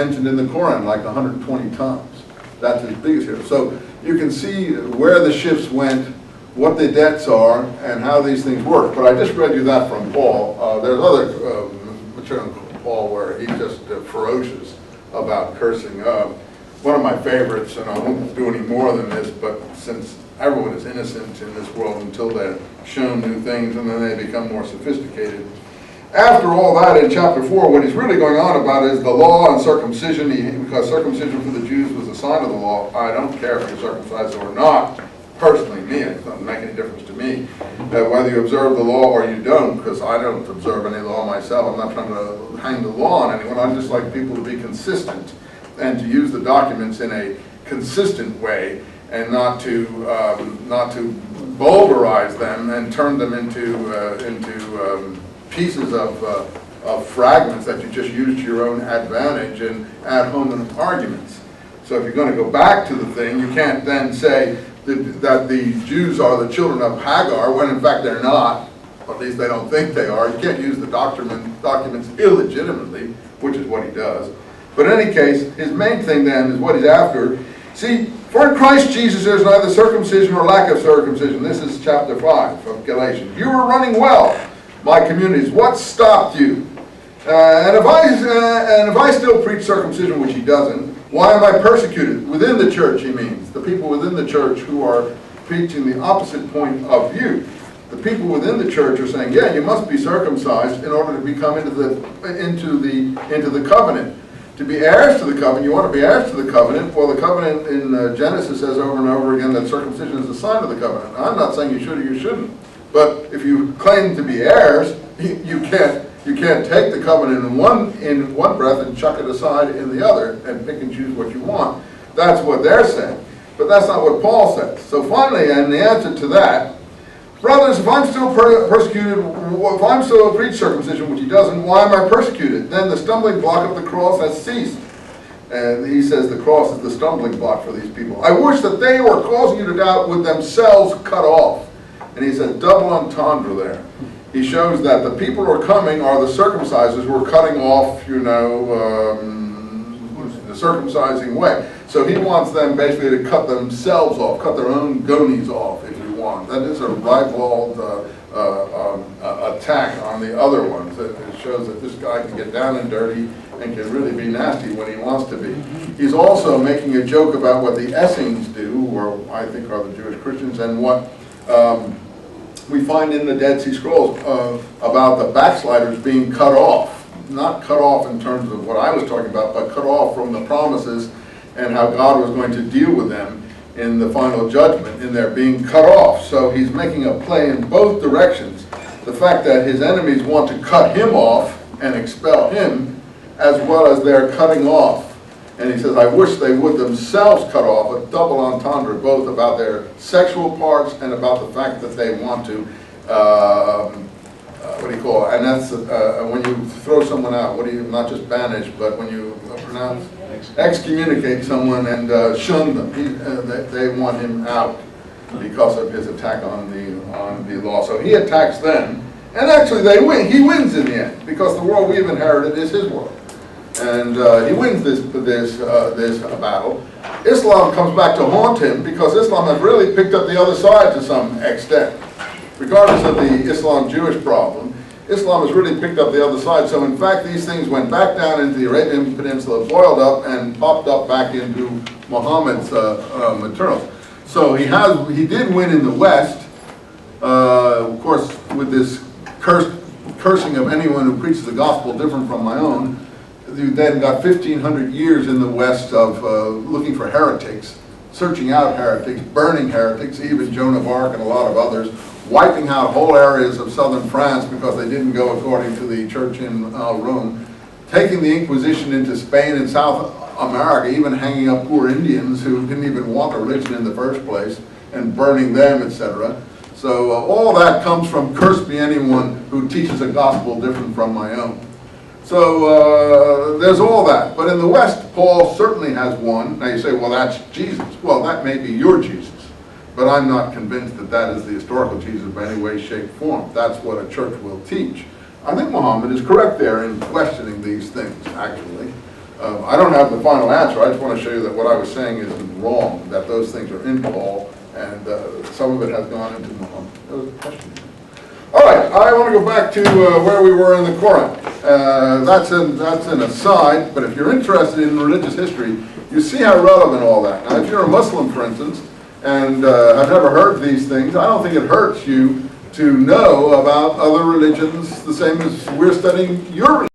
mentioned in the Quran like 120 times. That's his biggest hero. So you can see where the shifts went, what the debts are, and how these things work. But I just read you that from Paul. There's other material from Paul where he's just ferocious about cursing. One of my favorites, and I won't do any more than this, but since everyone is innocent in this world until they're shown new things and then they become more sophisticated. After all that, in chapter 4, what he's really going on about is the law and circumcision, because circumcision for the Jews was a sign of the law. I don't care if you're circumcised or not. Personally, me, it doesn't make any difference to me whether you observe the law or you don't, because I don't observe any law myself. I'm not trying to hang the law on anyone. I just like people to be consistent and to use the documents in a consistent way, and not to bulverize them and turn them into pieces of fragments that you just use to your own advantage and ad hominem arguments. So if you're going to go back to the thing, you can't then say that the Jews are the children of Hagar, when in fact they're not, or at least they don't think they are. You can't use the documents illegitimately, which is what he does. But in any case, his main thing then is what he's after. See, for in Christ Jesus there's neither circumcision or lack of circumcision. This is chapter 5 of Galatians. You were running well, my communities. What stopped you? And if I still preach circumcision, which he doesn't, why am I persecuted? Within the church, he means. The people within the church who are preaching the opposite point of view. The people within the church are saying, yeah, you must be circumcised in order to become into the covenant. To be heirs to the covenant, you want to be heirs to the covenant. Well, the covenant in Genesis says over and over again that circumcision is the sign of the covenant. I'm not saying you should or you shouldn't. But if you claim to be heirs, you can't take the covenant in one breath and chuck it aside in the other and pick and choose what you want. That's what they're saying. But that's not what Paul says. So finally, and the answer to that, brothers, if I'm still persecuted, if I'm still preach circumcision, which he doesn't, why am I persecuted? Then the stumbling block of the cross has ceased. And he says the cross is the stumbling block for these people. I wish that they were causing you to doubt with themselves cut off. And he says double entendre there. He shows that the people who are coming are the circumcisers who are cutting off, the circumcising way. So he wants them basically to cut themselves off, cut their own gonies off, if you want. That is a ribald attack on the other ones. It shows that this guy can get down and dirty and can really be nasty when he wants to be. He's also making a joke about what the Essenes do, or I think are the Jewish Christians, and what we find in the Dead Sea Scrolls about the backsliders being cut off. Not cut off in terms of what I was talking about, but cut off from the promises and how God was going to deal with them in the final judgment, in their being cut off. So he's making a play in both directions. The fact that his enemies want to cut him off and expel him, as well as their cutting off. And he says, I wish they would themselves cut off, a double entendre, both about their sexual parts and about the fact that they want to, what do you call it? And that's when you throw someone out, not just banish, but when you pronounce, excommunicate someone and shun them. They want him out because of his attack on the law. So he attacks them, and actually they win. He wins in the end, because the world we've inherited is his world. And he wins this battle. Islam comes back to haunt him, because Islam has really picked up the other side to some extent. Regardless of the Islam-Jewish problem, Islam has really picked up the other side. So in fact, these things went back down into the Arabian Peninsula, boiled up, and popped up back into Muhammad's materials. So he did win in the West, of course, with this cursing of anyone who preaches the gospel different from my own. You then got 1,500 years in the West of looking for heretics, searching out heretics, burning heretics, even Joan of Arc and a lot of others, wiping out whole areas of southern France because they didn't go according to the church in Rome, taking the Inquisition into Spain and South America, even hanging up poor Indians who didn't even want a religion in the first place, and burning them, etc. So all that comes from curse be anyone who teaches a gospel different from my own. So there's all that. But in the West, Paul certainly has one. Now you say, well, that's Jesus. Well, that may be your Jesus. But I'm not convinced that that is the historical Jesus by any way, shape, form. That's what a church will teach. I think Muhammad is correct there in questioning these things, actually. I don't have the final answer. I just want to show you that what I was saying isn't wrong, that those things are in Paul, and some of it has gone into Muhammad. That was a question. All right, I want to go back to where we were in the Quran. That's an aside, but if you're interested in religious history, you see how relevant all that. Now, if you're a Muslim, for instance, and have never heard these things, I don't think it hurts you to know about other religions the same as we're studying your religion.